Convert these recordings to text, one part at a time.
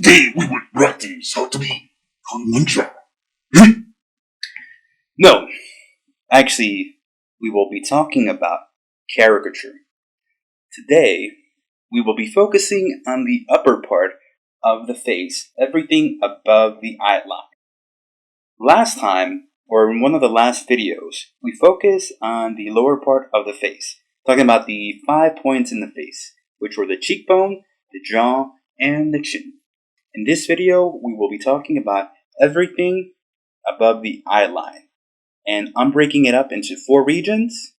Today we will practice how to be a ninja. No, actually, we will be talking about caricature. Today, we will be focusing on the upper part of the face, everything above the eye line. Last time, or in one of the last videos, we focused on the lower part of the face, talking about the 5 points in the face, which were the cheekbone, the jaw, and the chin. In this video, we will be talking about everything above the eye line. And I'm breaking it up into 4 regions: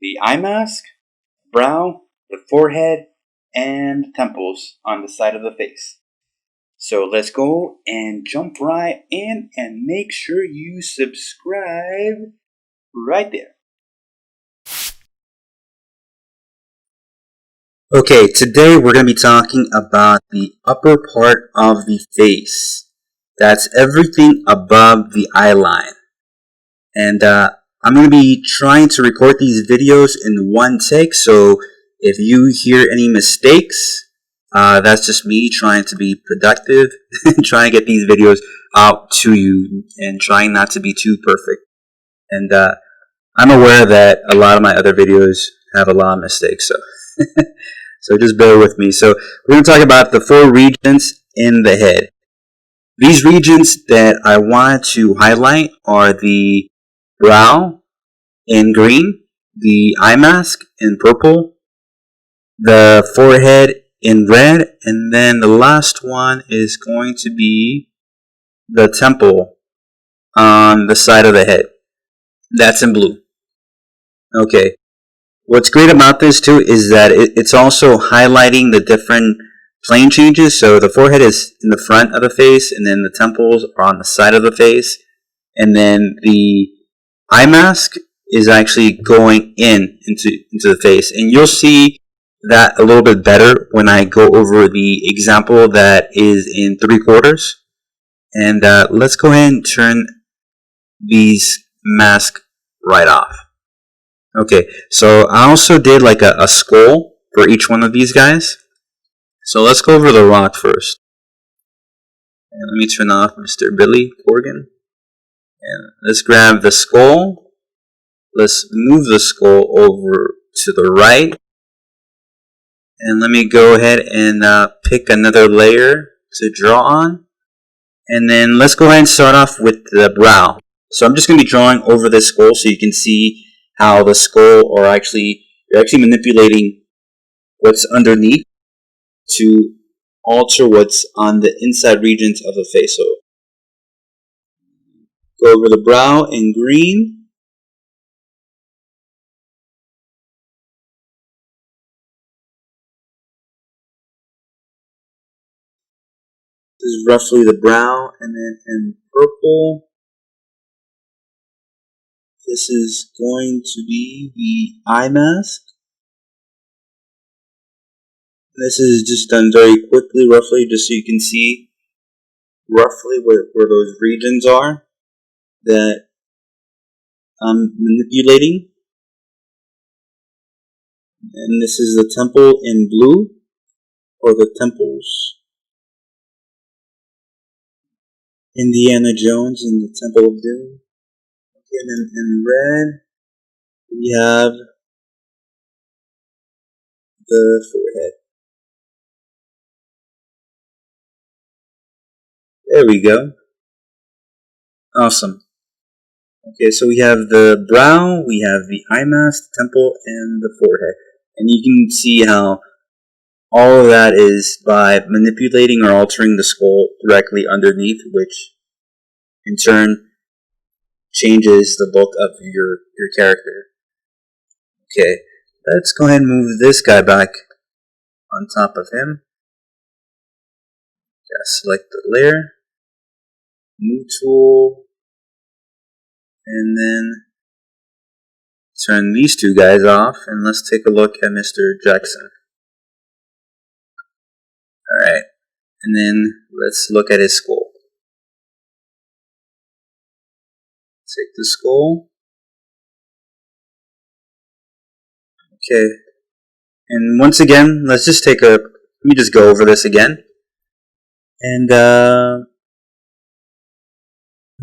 the eye mask, brow, the forehead, and temples on the side of the face. So let's go and jump right in and make sure you subscribe right there. Okay, today we're going to be talking about the upper part of the face. That's everything above the eye line. And I'm going to be trying to record these videos in one take, so if you hear any mistakes, that's just me trying to be productive and trying to get these videos out to you and trying not to be too perfect. And I'm aware that a lot of my other videos have a lot of mistakes, so so just bear with me. So we're going to talk about the 4 regions in the head. These regions that I wanted to highlight are the brow in green, the eye mask in purple, the forehead in red, and then the last one is going to be the temple on the side of the head. That's in blue. Okay. What's great about this too is that it's also highlighting the different plane changes. So the forehead is in the front of the face, and then the temples are on the side of the face, and then the eye mask is actually going into the face. And you'll see that a little bit better when I go over the example that is in 3/4. And let's go ahead and turn these masks right off. Okay, so I also did like a skull for each one of these guys. So let's go over the rock first. And let me turn off Mr. Billy Corgan. And let's grab the skull. Let's move the skull over to the right. And let me go ahead and pick another layer to draw on. And then let's go ahead and start off with the brow. So I'm just going to be drawing over this skull so you can see how the skull, or you're actually manipulating what's underneath to alter what's on the inside regions of the face. So go over the brow in green. This is roughly the brow, and then in purple, this is going to be the eye mask. This is just done very quickly, roughly, just so you can see roughly where those regions are that I'm manipulating. And this is the temple in blue, or the temples. Indiana Jones in the Temple of Doom. Okay, and then in red, we have the forehead. There we go. Awesome. Okay, so we have the brow, we have the eye mask, the temple, and the forehead. And you can see how all of that is by manipulating or altering the skull directly underneath, which in turn changes the look of your character. Okay, let's go ahead and move this guy back on top of him. Select the layer, new tool, and then turn these 2 guys off, and let's take a look at Mr. Jackson. Alright, and then let's look at his skull. Take the skull. Okay, and once again, let me just go over this again. And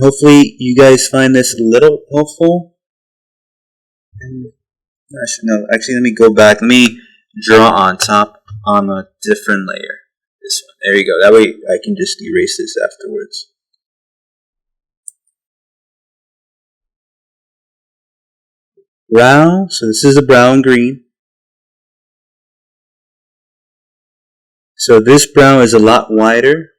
hopefully you guys find this a little helpful. And actually, let me go back. Let me draw on top on a different layer. This one. There you go. That way I can just erase this afterwards. Brown. So this is a brown green. So this brown is a lot wider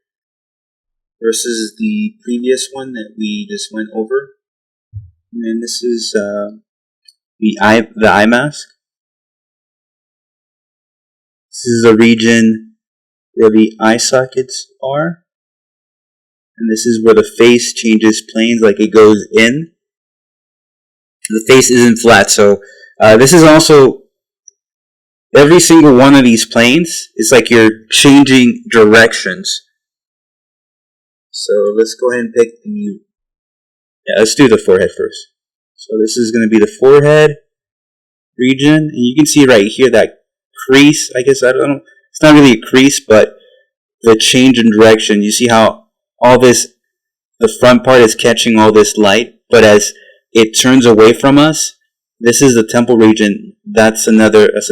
versus the previous one that we just went over. And this is the eye mask. This is the region where the eye sockets are. And this is where the face changes planes, like it goes in. The face isn't flat, so this is also every single one of these planes is like you're changing directions. So let's go ahead and pick the let's do the forehead first. So this is going to be the forehead region, and you can see right here that crease. I guess I don't know. It's not really a crease, but the change in direction. You see how all this, the front part is catching all this light, but as it turns away from us, this is the temple region. That's a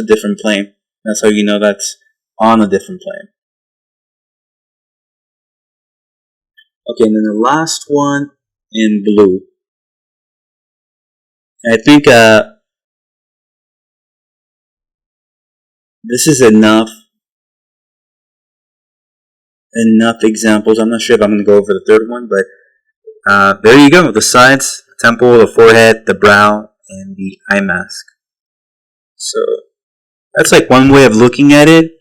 different plane. That's how you know that's on a different plane. Okay, and then the last one in blue. I think this is enough examples. I'm not sure if I'm going to go over the third one, but there you go. The sides, the temple, the forehead, the brow, and the eye mask. So that's like one way of looking at it.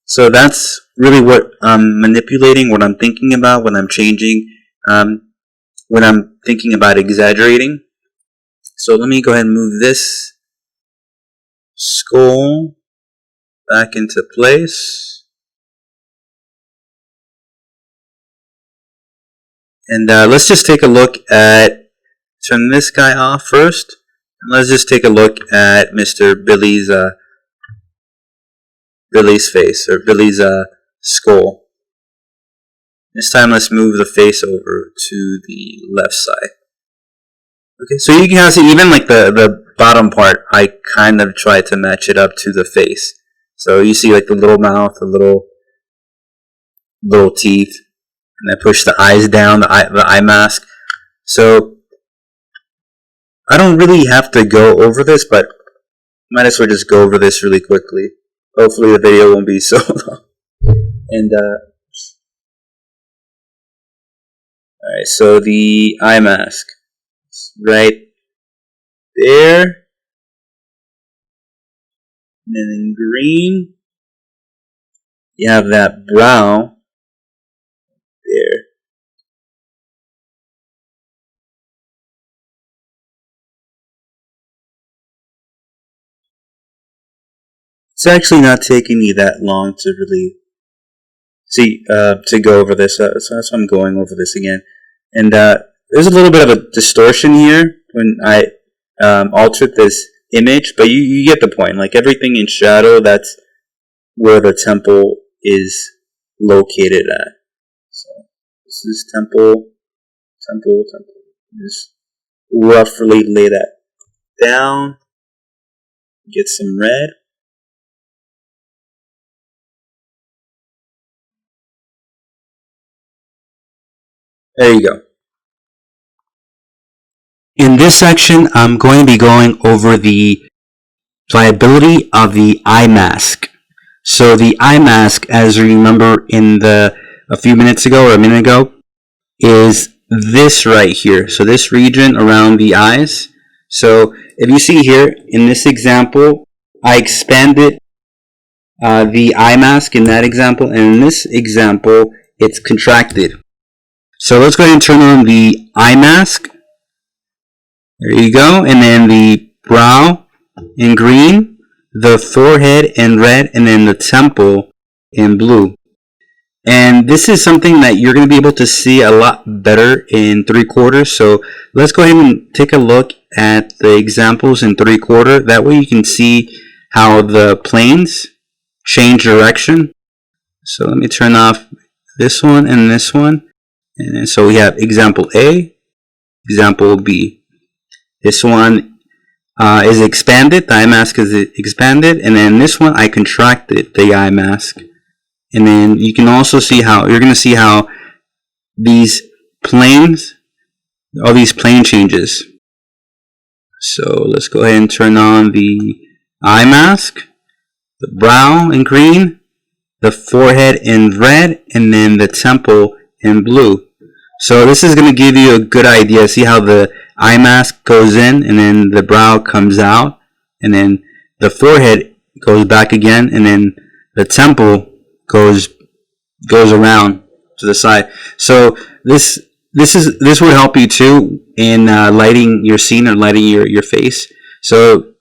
So that's really what I'm manipulating, what I'm thinking about, what I'm changing, when I'm thinking about exaggerating. So let me go ahead and move this skull back into place. And let's just take a look at, turn this guy off first. And let's just take a look at Mr. Billy's face, or Billy's skull. This time let's move the face over to the left side. Okay, so you can see even like the bottom part, I kind of try to match it up to the face. So you see like the little mouth, the little teeth, and I push the eyes down, the eye mask. So I don't really have to go over this, but might as well just go over this really quickly. Hopefully the video won't be so long. And alright, so the eye mask right there. And then in green, you have that brow there. It's actually not taking me that long to really to go over this. So that's why I'm going over this again. And there's a little bit of a distortion here when I altered this image, but you get the point. Like everything in shadow, that's where the temple is located at. So this is temple. Just roughly lay that down. Get some red. There you go. In this section, I'm going to be going over the viability of the eye mask. So the eye mask, as you remember a few minutes ago or a minute ago, is this right here. So this region around the eyes. So if you see here in this example, I expanded the eye mask in that example, and in this example, it's contracted. So let's go ahead and turn on the eye mask. There you go. And then the brow in green, the forehead in red, and then the temple in blue. And this is something that you're going to be able to see a lot better in 3/4. So let's go ahead and take a look at the examples in 3/4. That way you can see how the planes change direction. So let me turn off this one and this one. And then, so we have example A, example B. This one is expanded, the eye mask is expanded, and then this one I contracted the eye mask. And then you can also see how, you're going to see how these planes, all these plane changes. So let's go ahead and turn on the eye mask, the brow in green, the forehead in red, and then the temple in blue. So this is going to give you a good idea. See how the eye mask goes in and then the brow comes out, and then the forehead goes back again, and then the temple goes around to the side. So this would help you too in lighting your scene or lighting your face. So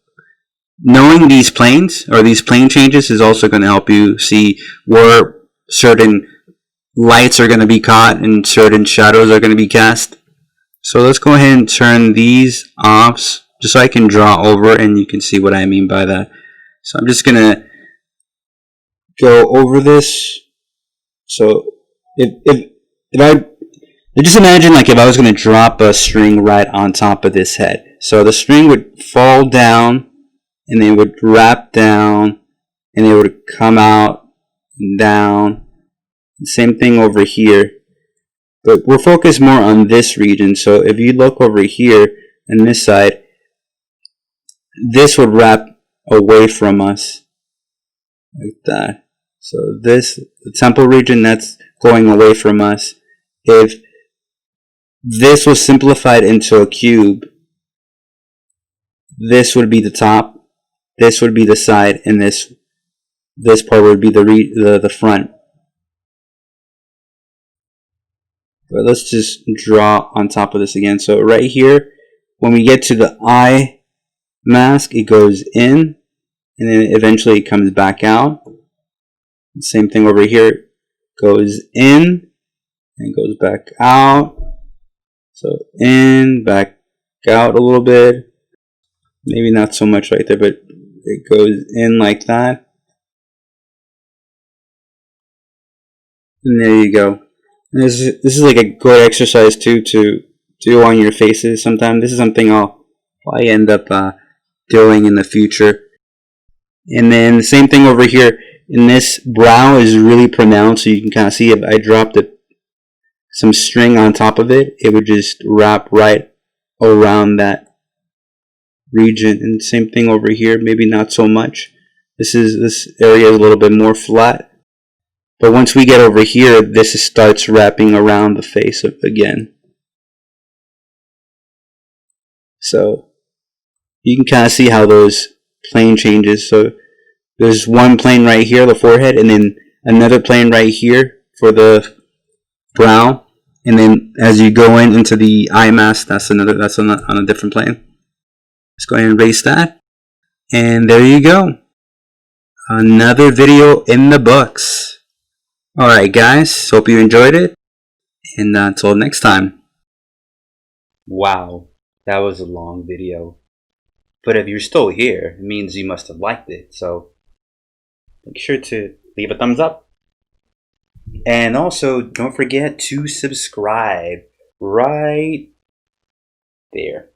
knowing these planes or these plane changes is also going to help you see where certain lights are going to be caught and certain shadows are going to be cast. So let's go ahead and turn these off just so I can draw over and you can see what I mean by that. So I'm just going to go over this. So if I just imagine like if I was going to drop a string right on top of this head. So the string would fall down and it would wrap down and it would come out and down. Same thing over here. But we're focused more on this region. So if you look over here on this side, this would wrap away from us like that. So this, the temple region, that's going away from us. If this was simplified into a cube, this would be the top, this would be the side, and this part would be the front. But let's just draw on top of this again. So right here, when we get to the eye mask, it goes in, and then eventually it comes back out. Same thing over here, goes in, and goes back out. So in, back out a little bit. Maybe not so much right there, but it goes in like that. And there you go. And this is like a good exercise too to do on your faces sometime. This is something I'll probably end up doing in the future. And then the same thing over here. In this brow is really pronounced, so you can kind of see if I dropped some string on top of it, it would just wrap right around that region. And same thing over here, maybe not so much. This area is a little bit more flat. But once we get over here, this starts wrapping around the face again. So you can kind of see how those plane changes. So there's one plane right here, the forehead, and then another plane right here for the brow. And then as you go into the eye mask, that's on a different plane. Let's go ahead and erase that. And there you go. Another video in the books. Alright guys, hope you enjoyed it. And until next time. Wow, that was a long video. But if you're still here, it means you must have liked it. So make sure to leave a thumbs up. And also, don't forget to subscribe right there.